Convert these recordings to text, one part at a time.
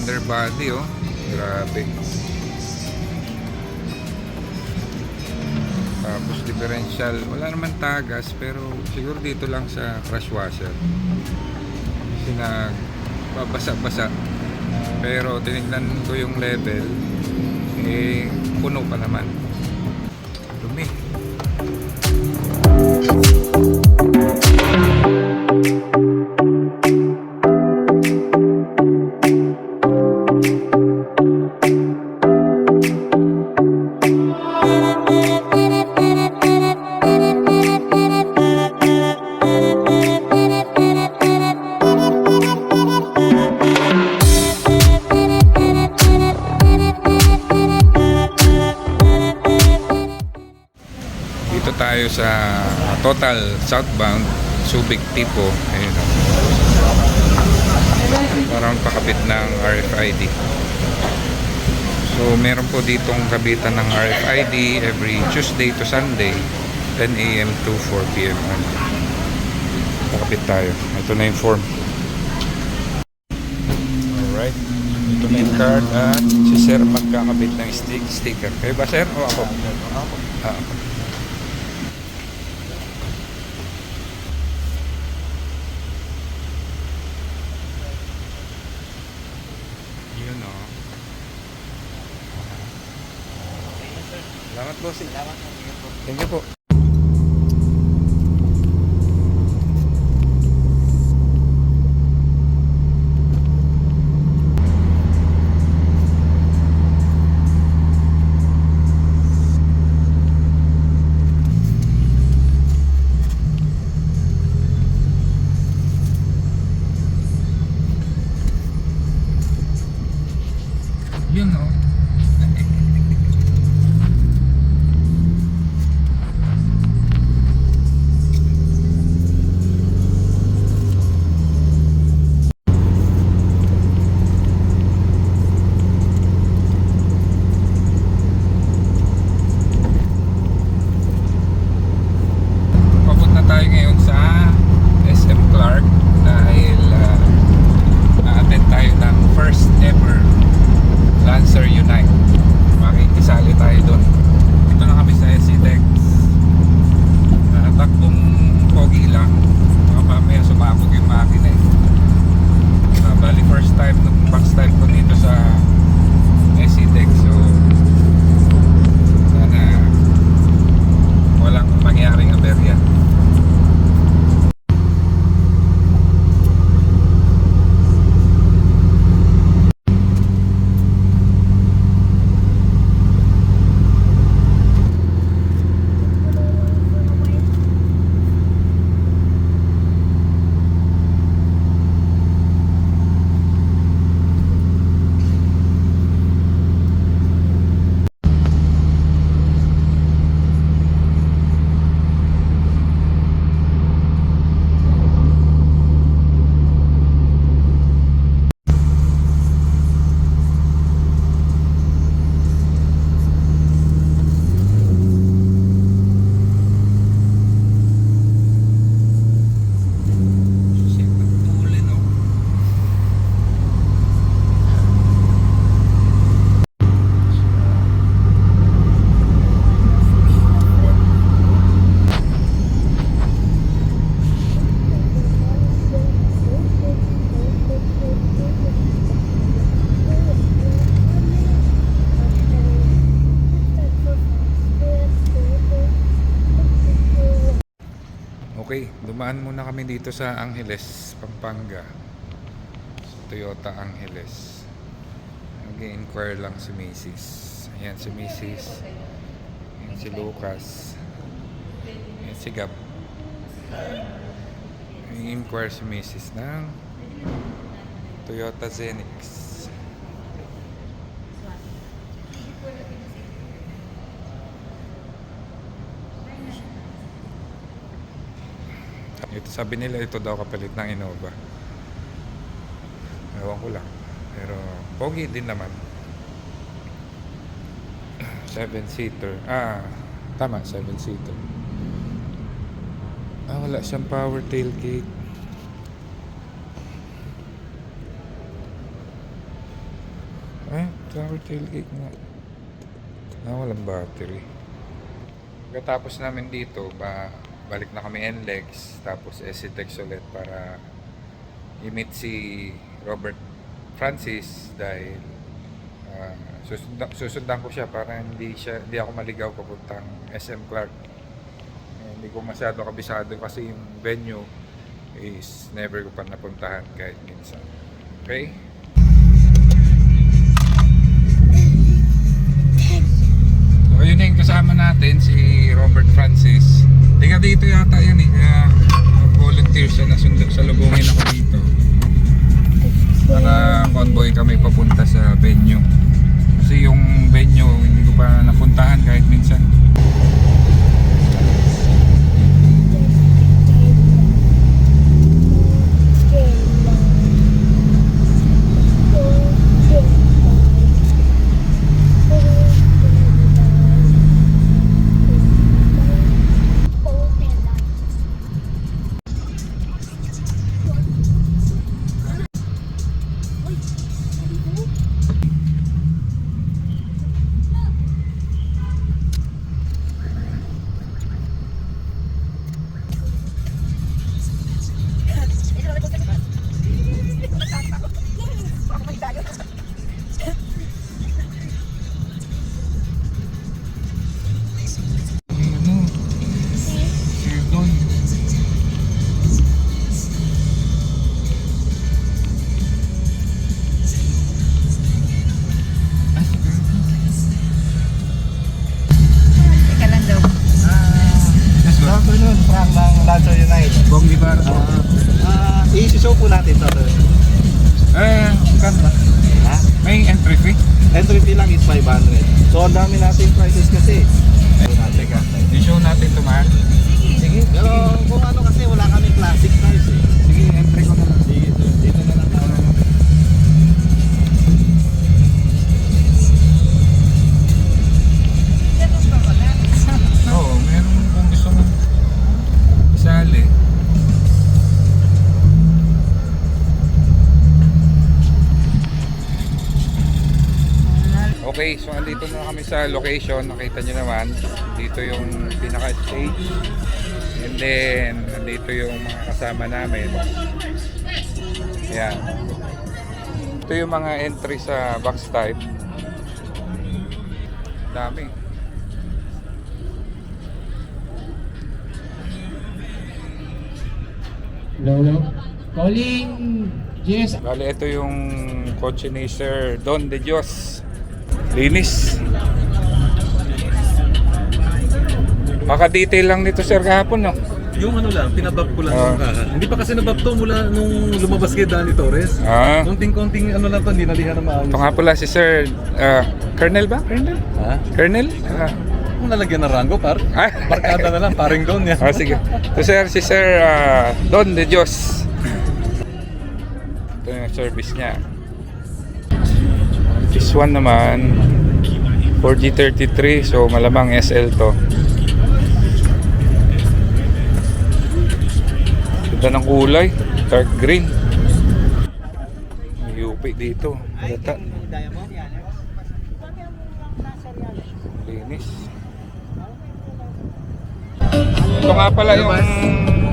underbody, oh. Grabe. Tapos differential, wala naman tagas, pero siguro dito lang sa crash washer kasi nagbabasa-basa. Pero tinignan ko yung level, eh puno pa naman. Dumi. Dito tayo sa Total Southbound Subic Tipo. Ayun, parang pakabit ng RFID. So meron po ditong kabitan ng RFID every Tuesday to Sunday, 10 AM to 4 PM only. Pakabit tayo. Ito na yung form. Alright, ito na yung card at si sir magkakabit ng sticker. Kayo ba sir o ako? Ako. Yun o. Salamat boss. Thank you po. Yun o. Papunta tayo ngayon sa SM Clark dahil a-attend tayo ng first ever Lancer Unite. Makikisali tayo doon. Ito na kami sa SCTEX. Takbong pogi lang. Mga mamaya sumabog yung makina eh. Bali first time, box time ko dito sa SCTEX. So sana walang mangyaring aberya. Okay, dumaan muna kami dito sa Angeles, Pampanga. Sa Toyota Angeles. Mag-i-inquire lang si Mrs. Ayan si Mrs. Ayan si Lucas. Ayan si Gab. Mag-i-inquire si Mrs. ng Toyota Zenix. Ito sabi nila ito daw kapalit ng Innova. Ewan ko lang. Pero pogi din naman. 7-seater. Tama, 7-seater. Wala siyang power tailgate. Power tailgate nga. Walang battery. Pagkatapos namin dito, balik na kami NLEX, tapos SCTEX ulit para i-meet si Robert Francis dahil susundan ko siya para hindi ako maligaw papuntang SM Clark. Hindi ko masyado kabisado kasi yung venue is never ko pa napuntahan kahit minsan. Okay? So yun na yung kasama natin, si Robert Francis. Tiga dito yata yan eh, kaya volunteer siya na salubungin ako dito para convoy kami papunta sa venue. Kasi yung venue hindi ko pa napuntahan kahit minsan. I-show po natin ito. Ganda. Ha? May entry fee? Entry fee lang is 500. So ang dami natin prices kasi. Teka, i-show natin ito man. Sige. Pero kung ano kasi wala kaming classic cars eh. Sige, entry ko na lang. Sige, dito na lang tayo. Oo, meron kung gusto mong isali. Okay, so andito na kami sa location. Nakita nyo naman, dito yung pinaka-stage. And then, andito yung mga kasama namin. Ayan. Ito yung mga entry sa box type. Dami. Hello. Calling GS. Bale, ito yung kotse ni Sir Don De Dios. Linis. Maka-detail lang nito sir kahapon, no? Yung ano lang, pinabab ko lang Ah. yung kaha. Hindi pa kasi nabab to mula nung lumabas kay Danny Torres. Ah. Konting-konting ano lang to, hindi nalihan na maayos. Ito nga pala si Sir Colonel ba? Colonel? Ha? Colonel? Kung nalagyan ng rango, barkada na lang, paring Don yan. Sige. Ito sir, si Sir Don De Dios. Ito yung service niya. This one naman 4G33, so malamang SL to. Ganda ng kulay, dark green. May UP dito, halata. Linis. Ito nga pala yung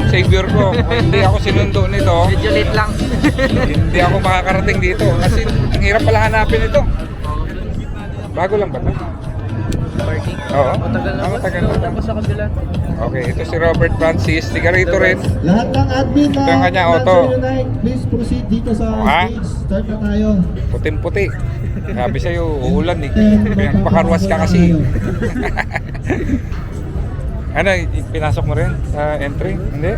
savior ko. Hindi ako sinundo nito. Medyo late lang. Hindi ako makakarating dito kasi ang hirap pala hanapin ito. Bago lang ba ito? Parking. Oo. Matagal na po. Matagal na. Tapos sa kabila. Okay, ito si Robert Francis. Tiga rito rin. Lahat ng admin Ito yung kanya auto. Unite, please proceed dito sa Ha? stage. Start na tayo. Puting-puti. Sabi sa'yo, uulan eh. Pinagpakarwas ka kasi. Ano, pinasok mo rin sa entry? Hindi?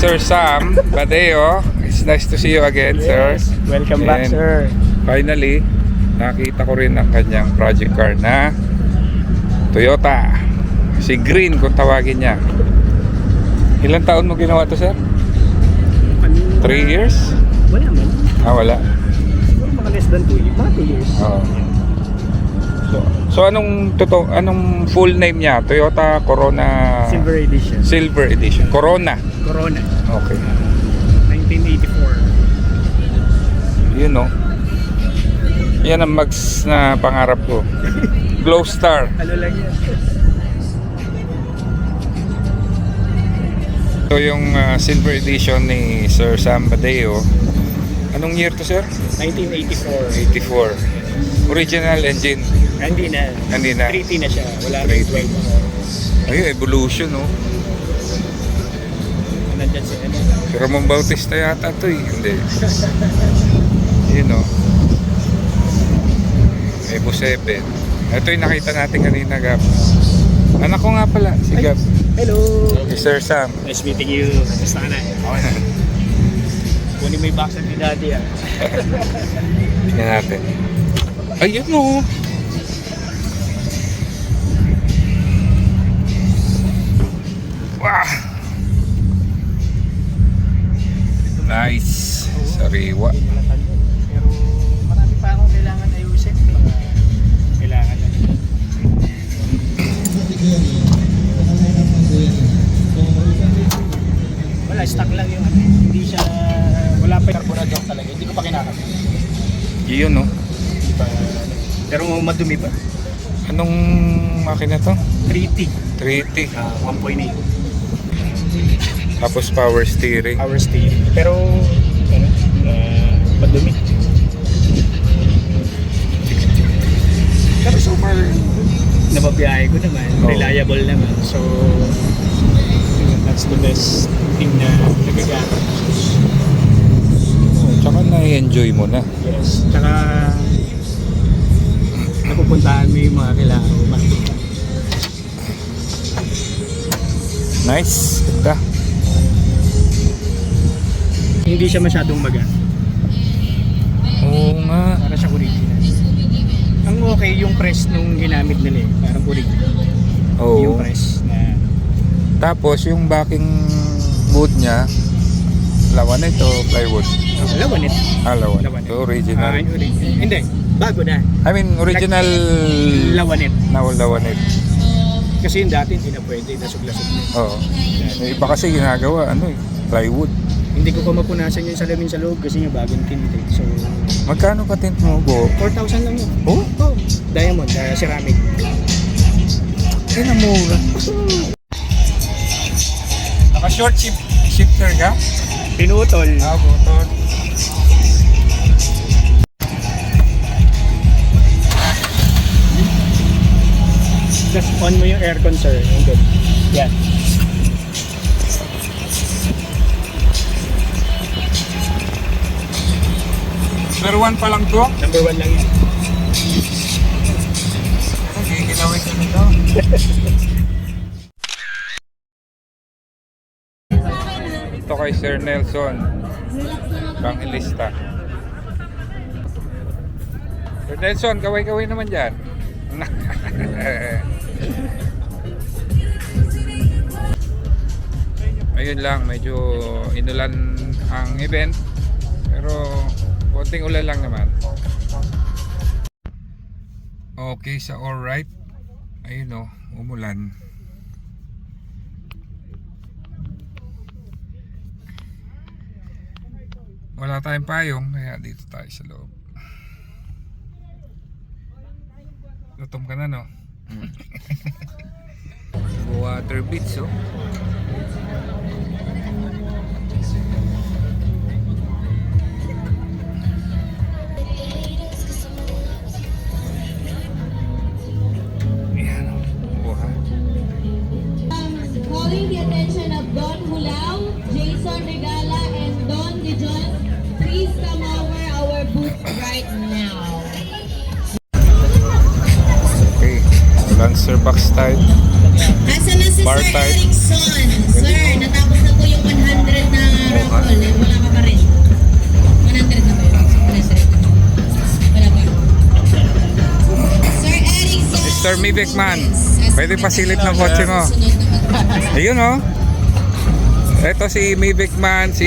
Sir Sam Badeo. It's nice to see you again, sir. Welcome back, And sir. Finally, nakita ko rin ang kanyang project car na Toyota. Si Green kung tawagin niya. Ilang taon mo ginawa to, sir? 3 years? Wala man. Wala. Siguro mga less than 2 years. Mga 2 years. Oo. So anong full name niya? Toyota Corona Silver edition. Silver Edition. Corona. Corona. Okay. 1984. Yun, no. Yan ang mags na pangarap ko. Glow Star. Ano lang yan? Ito yung Silver Edition ni Sir Sam Badeo. Anong year to, sir? 1984. 84. Original engine. Hindi na. Hindi na. 3T na siya. Wala na 3T. 12. Ayun, evolution, no. Nandyan si ano. Si Ramon Bautista yata to eh. Hindi. Yun, no. Evo 7. Ito yung nakita natin kanina, Gab. Anak ko nga pala, si Gab. Hello. Si Sir Sam. Nice meeting you. Kamusta ka na? Okay na. Kunin mo yung box ni Daddy, ah. Tingnan natin. Ayun, no. Wow. Nice. Sariwa. Pero marami pa akong kailangan ayusin. Kailangan na. Wala, stock lang yung ano. Hindi siya, wala pa yung carburetor talaga. Hindi ko pa kinakabit. Yun, no. Hindi pa, pero madumi pa. Anong makina to? 3T. 3T. 1.8. Tapos power steering. Power steering. Pero, ano, madumi. Pero so far, nababiyahe ko naman. Oh. Reliable naman. So, that's the best thing na nagagamit. Tsaka na-enjoy mo na. Yes. Tsaka, napupuntahan mo yung mga kailangan mo makikita. Nice. Ganda. Hindi siya masyadong magaan. Oo nga. Para siya original. Ang okay yung press nung ginamit nila eh. Parang original. Oo. Yung press na Tapos yung backing wood niya, lawan ito, plywood. lawanit. Lawan. Lawanit. Ito, original. Original. Hindi. Bago na. I mean, original Lawanit. na lawanit. Kasi yung dati hindi na pwede. Lasog-lasog na. Oo. Yung iba kasi ginagawa, plywood. Hindi ko pa mapunasan yung salamin sa loob kasi yung bagong tint eh. So, Magkano ka tint mo, Bo? 4,000 lang yun. Oh? Oh, diamond, ceramic. Ay, namura. Naka-short shifter ka? Pinutol. Motor. Just on mo yung aircon, sir. Yung good. Yan. Number 1 pa lang to? Number 1 lang yan. Okay, ginawin ko nito. Ito kay Sir Nelson. Bangilista. Sir Nelson, kaway-kaway naman dyan. Ayun lang, medyo inulan ang event. Pero konting ulan lang naman. Okay, sa alright. Ayun o, umulan. Wala tayong payong, kaya dito tayo sa loob. Gutom ka na, no? Water beach, oh. Yan, oh. Buhay. Calling the attention of Don Hulao, Jason Regala, and Don Dijon, please come over our booth right now. Okay, Lancer box style. Asa na si Bar Sir type. Erickson? Sir, natapos na po po yung 100 na raffle. Eh, wala ka pa rin. 100 na ba yun? 100. Wala pa. Sir Eric Zan. Mr. Mivek Man, pwede pasilip ng kotse mo. Ayun oh. Ito si Mivek Man, si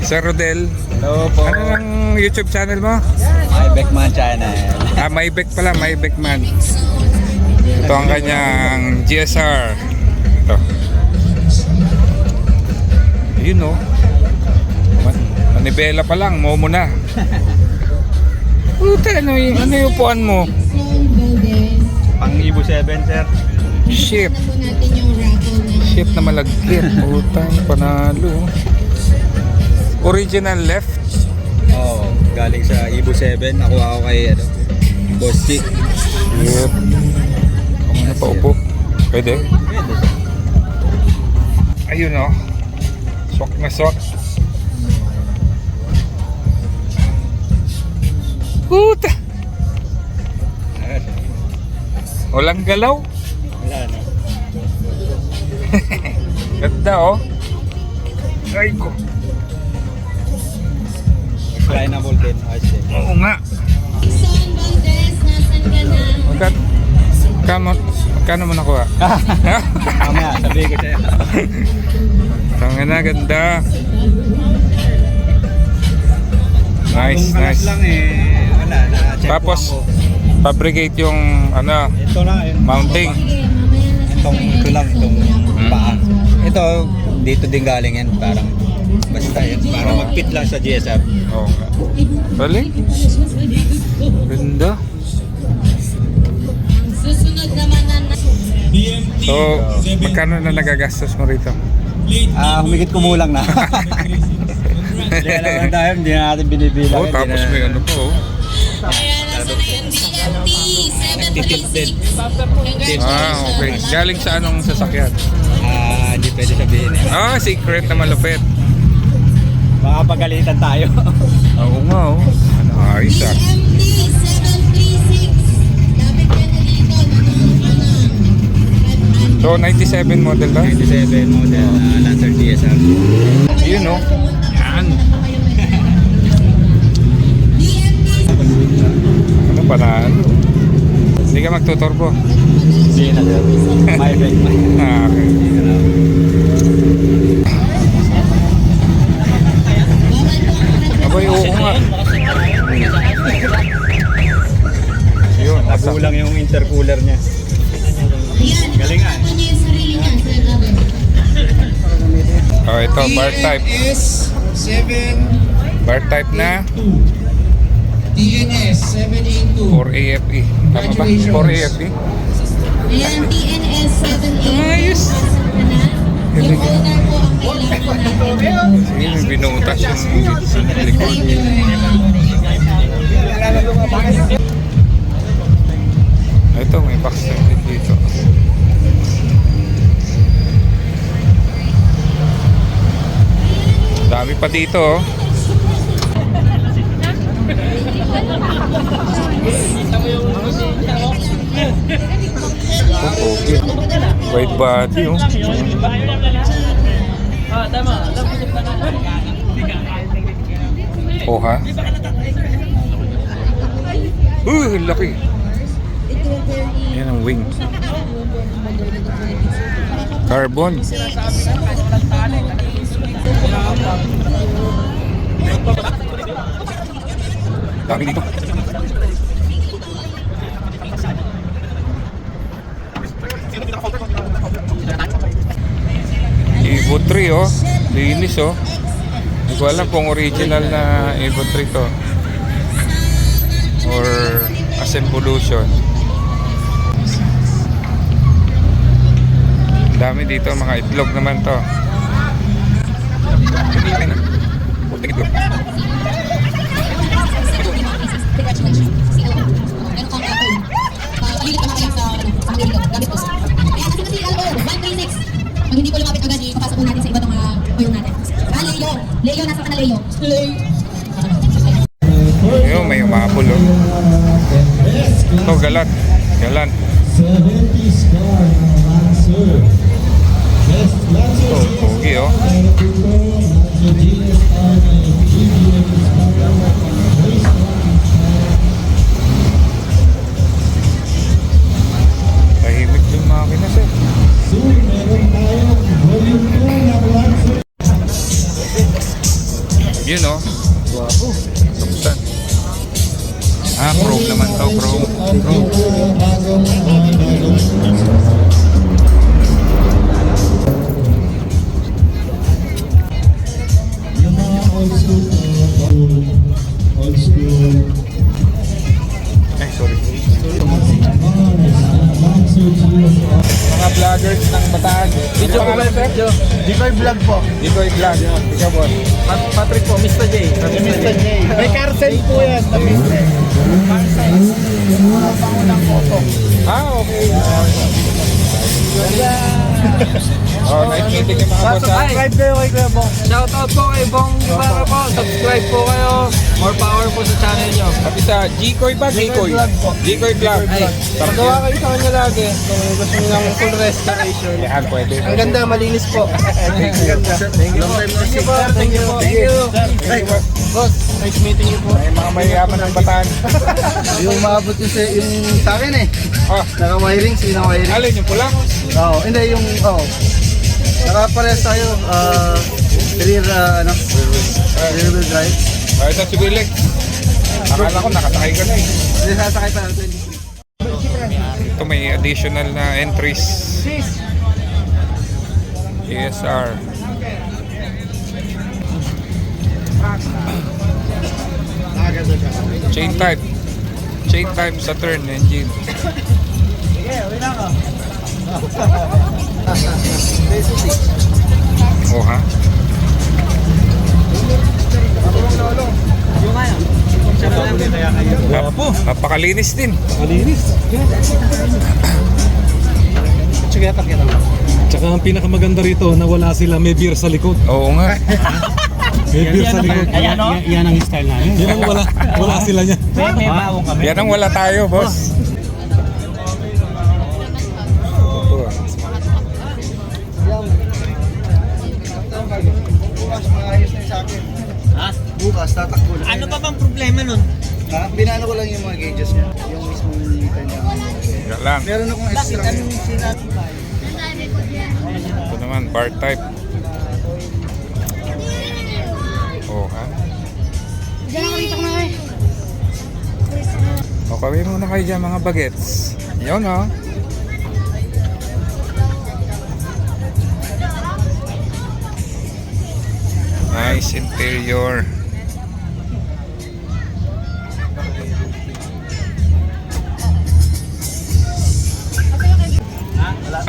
Sir Rodel. Hello po. Ano ang YouTube channel mo? Hi, Beckman Channel. Mivek pala, Mivek Man. Ito ang kanyang GSR. Ito. Ayun oh. Manibela pa lang, momo na. Puta, ano yung upuan mo? Pang Ibo 7, sir. Ship. Po natin yung raffle na. Ship na malagkit. Putang panalo. Original left. Oo, galing sa Ibo 7. Nakuha ko kay Boss G. Ship. Ano pa upo? Pwede? Pwede. Ayun oh. Swak na swak. Puta. Walang galaw. Wala na. Ganda oh. Ay ko. Flyable din. Ayos eh. Oo nga. Son Valdez, nasan ka na? Magkano mo nakuha? Mamaya, sabihin ko sa'yo. Tanga na, ganda. Nice, Bagong kalas nice. lang wala na. Check Tapos, ko. fabricate yung ano, Ito na. mounting. Sige, mamaya na Ito lang, itong paa. Ito, dito din galing yan. Parang, basta yan. Para mag-fit lang sa GSR. Oo nga. Galing. Ganda. Susunod naman na So, magkano na nagagastos mo rito? Humigit kumulang na. Hindi naman tayo, hindi na natin binibilang. Oh, tapos may ano po. Oh. BMT 736. Okay. Galing sa anong sasakyan? Hindi pwede sabihin eh. Secret na malupit. Baka pagalitan tayo. Oo nga oh. Ano, ayos ah. BMT 736. Lapit ka na dito. So, 97 model ba? 97 model Lancer GSR. Yun oh. Yan. Ano pa na? Hindi ka magtuturbo. Hindi na sir. My bag. Okay. Abay, oo nga. Yun, nasa. Nakulang yung intercooler niya. Galing nga. Ano yung sarili niya, Sir Robert? Oh, ito, bar type. TNS 782. Bar type na TNS 782. 4 AFE. Tama ba? 4 AFE? Ayan, TNS 782. Ayos. Yung owner po ang kailangan po natin. Sige, may binutas yung likod. Ito, may box din dito. Dami pa dito oh. Okay. Wide body oh. Oh ha? Laki. Yan ang wing. Carbon. Dami dito. Evo 3 oh. Linis oh. Hindi ko alam kung original na Evo 3 to or Assemvolution. Dami dito, mga itlog naman to. Putik ito. Pag hindi ko lumapit agad, ipapasok po natin sa iba itong tuyong natin. Leo! Leo, nasa ka na Leo? Ayun, may umapol oh. Ito, galan. Galan. 70s car na Lancer. Oh, pogi oh. Tahimik yung makina sir. Yun oh. Buksan. Ah, chrome naman to, chrome. Old school. Ay, sorry. Mga Mga vloggers ng Bataan. Video ko ba sir? Decoy vlog po. Dito ay vlog. Ikaw boss. Patrick po, Mr. J. Mr. J. May carousel po yan. Ah, okay. Oh, nice meeting yung mga boss. ah. Subscribe kayo kay Kuya Bong. Shoutout po kay Bong Ibarra po. Subscribe po kayo. More power po sa channel nyo. Pati sa Gcoy ba? Gcoy. Vlog po. Gcoy vlog. Ay, Pagawa kayo sa kanya lagi. Kung gusto nyo ng full restoration. Yan, pwede. Ang ganda, malinis po. Ang ganda. Thank you. Long time no see. Thank you po. Thank you. Thank you. Boss, nice meeting you po. Ay, mga mayayaman ng Bataan. Yung maabot yung sa akin eh. Oh, Naka-wiring, sina-wiring. alin yung pula? Oo, hindi yung, nakaparehas tayo, rear wheel drive. Oh, ito si Willie. Akala ko nakasakay ka na eh. Hindi sasakay pa natin. Ito may additional na entries. ESR. Chain type. Chain type Saturn engine. Oh ha? Napakalinis din. Tsaka ang pinakamaganda rito na wala sila, may beer sa likod. Oo nga. May beer sa likod. Yan ang style namin. Yan ang wala sila niya. May bawang kami. Yan ang wala tayo, boss. Bukas, maayos na yung sa akin. Ha? Bukas, tatakbo na. Ano pa bang problema nun? Ha? Binano ko lang yung mga gauges niya. Yung mismong kanya. Yan lang. Meron akong extra. Ito naman, bar type. Oh ha? Diyan ako dito na kayo. O, kawin muna kayo dyan mga bagets. Yun o. Nice interior.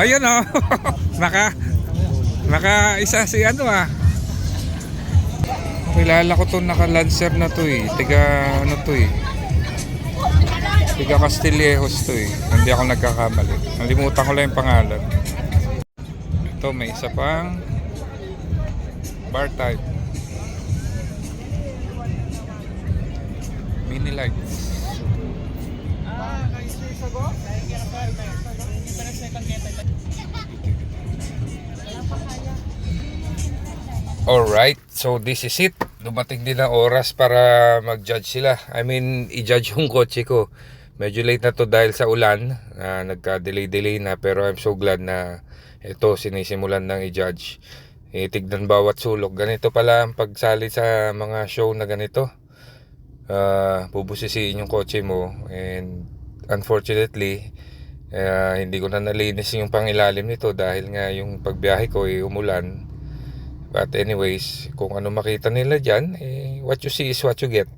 Ayun o. Naka isa si ano ah. Kilala ko to, naka-Lancer na to eh. Tiga ano to eh. Tiga Castillejos to eh. Hindi ako nagkakamali. Nalimutan ko lang yung pangalan. Ito may isa pang bar type. Mini lights. Alright, so this is it. Dumating din ang oras para mag-judge sila. I mean, i-judge yung kotse ko. Medyo late na to dahil sa ulan. Nagka-delay na, pero I'm so glad na ito sinisimulan ng i-judge. Itignan bawat sulok. Ganito pala ang pagsali sa mga show na ganito. Bubusisiin yung kotse mo. And unfortunately, hindi ko na nalinis yung pangilalim nito dahil nga yung pagbiyahe ko ay umulan. But anyways, kung ano makita nila dyan, what you see is what you get.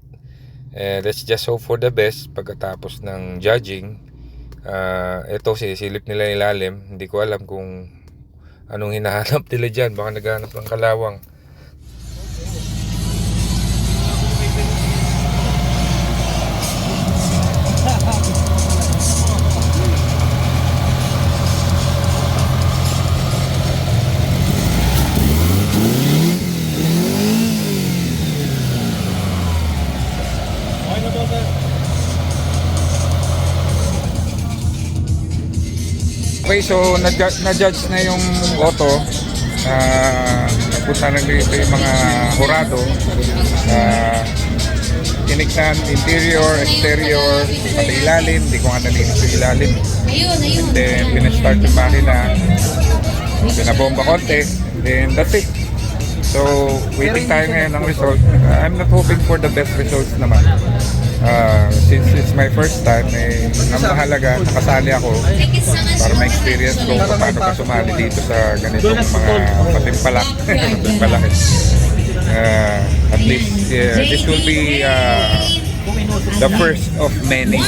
Let's just hope for the best pagkatapos ng judging. Ito, sisilip nila ilalim. Hindi ko alam kung anong hinahanap nila dyan. Baka naghahanap ng kalawang. Okay Okay, so na-judge na yung auto. Napunta na dito yung mga hurado. Tinignan interior, exterior, pati ilalim. Hindi ko nga nalinis yung ilalim. And then, pinastart yung makina. Pinabomba konti. Then, that's it. So, waiting tayo ngayon ng result. I'm not hoping for the best results naman. Since it's my first time, ang mahalaga, nakasali ako para ma-experience ko kung paano ka sumali dito sa ganitong mga patimpalak. At least, this will be the first of many.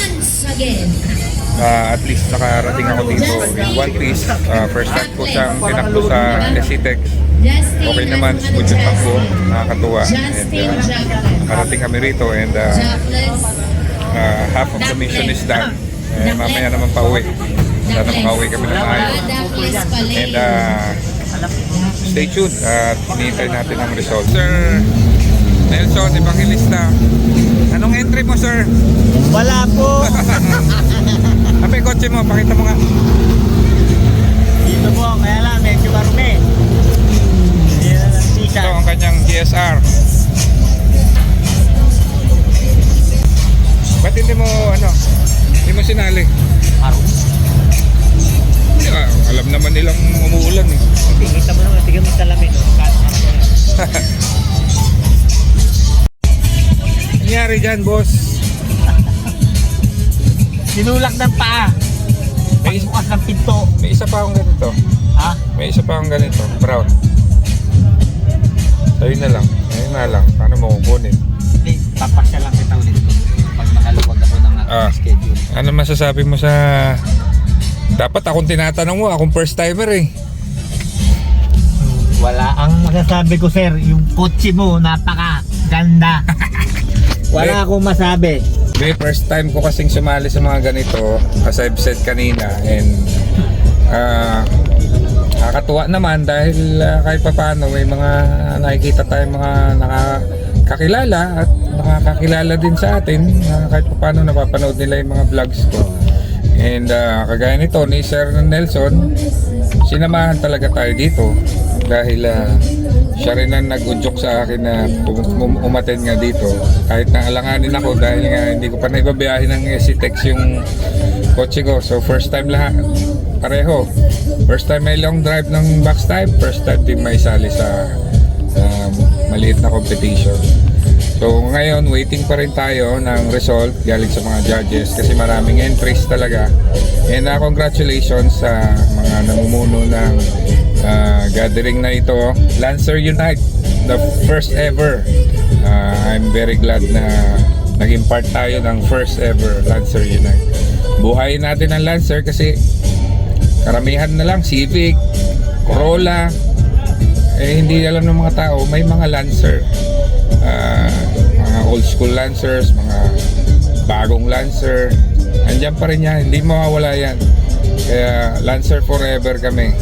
At least nakarating ako dito in one piece. First time ko siyang tinakbo sa SCTEX. Okay naman, smooth yung takbo, nakakatuwa. And nakarating kami rito and half of the mission is done. Mamaya naman pauwi. Sana makauwi kami na maayos. And stay tuned at hinihintay natin ang result. Sir Nelson Evangelista, anong entry mo, sir? Wala po. Ano yung kotse mo? Pakita mo nga. Dito po, kaya lang, medyo marumi. Ito ang kanyang GSR. Ba't hindi mo sinali? Alam naman nilang umuulan eh. Kita mo naman, tigam yung salamin. Nangyari dyan, boss? Sinulak ng paa. Pagbukas ng pinto. May isa pa akong ganito. Ha? May isa pa akong ganito. Brown. Ayun na lang. Ayun na lang. Paano mo kukunin? Hindi, papasya lang kita ulit ko. Pag nakaluwag ako ng aking schedule. Ano masasabi mo sa... Dapat akong tinatanong mo. Akong first timer eh. Wala. Ang masasabi ko, sir, yung kotse mo, napaka-ganda. Wala akong masabi. May first time ko kasing sumali sa mga ganito, as I've said kanina, and nakakatuwa naman dahil kahit papaano may mga nakikita tayong mga nakakakilala at nakakakilala din sa atin, kahit papaano napapanood nila yung mga vlogs ko. And kagaya nito ni Sir Nelson, sinamahan talaga tayo dito dahil siya rin ang nag-udyok sa akin na umattend nga dito. Kahit naalanganin ako dahil nga hindi ko pa naibabiyahin ng SCTEX yung kotse ko. So first time lahat, pareho. First time may long drive ng box type, first time din may sali sa maliit na competition. So ngayon, waiting pa rin tayo ng result galing sa mga judges kasi maraming entries talaga. And congratulations sa mga namumuno ng gathering na ito, Lancer Unite, the first ever. I'm very glad na naging part tayo ng first ever Lancer Unite. Buhayin natin ang Lancer kasi karamihan na lang Civic, Corolla, hindi alam ng mga tao may mga Lancer, mga old school Lancers, mga bagong Lancer, andyan pa rin yan, hindi mawawala yan. Kaya Lancer forever kami.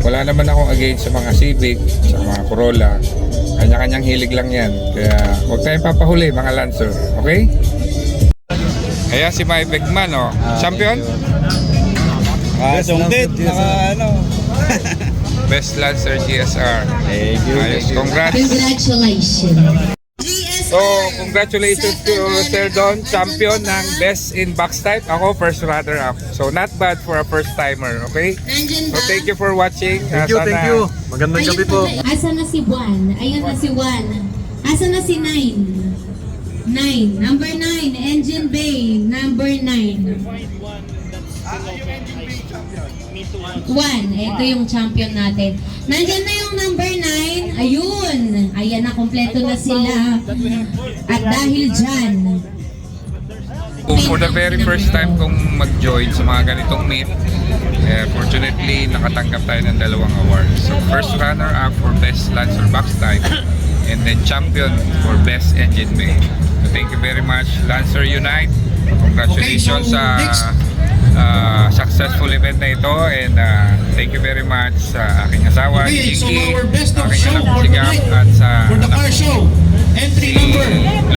Wala naman akong against sa mga Civic, sa mga Corolla. Kanya-kanyang hilig lang yan. Kaya huwag tayong papahuli mga Lancer. Okay? Ayan si Mike Begman, oh. Champion? Sungkit, Best Lancer GSR. Thank you. Ayos, congrats. Congratulations. So, congratulations to Sir Don, champion ng Best in Box Type. Ako, first runner-up. So, not bad for a first-timer, okay? So, thank you for watching. Thank you. Magandang gabi po. Asa na si Juan? Ayun na si Juan. Asa na si 9? 9. Number 9, Engine Bay. Number 9. 1. Ito yung champion natin. Nandiyan na yung number 9. Ayun. Ayan na, kompleto na sila. At dahil dyan, For the very first time kong mag-join sa mga ganitong meet, fortunately, nakatanggap tayo ng 2 awards. So, first runner-up for Best Lancer Box Type and then champion for Best Engine Bay. So, thank you very much, Lancer Unite. Congratulations sa successful event na ito and thank you very much sa aking asawa, Okay, so Jinky, our best of aking show anak for si Gap, tonight, at sa for the anak car show. Entry si number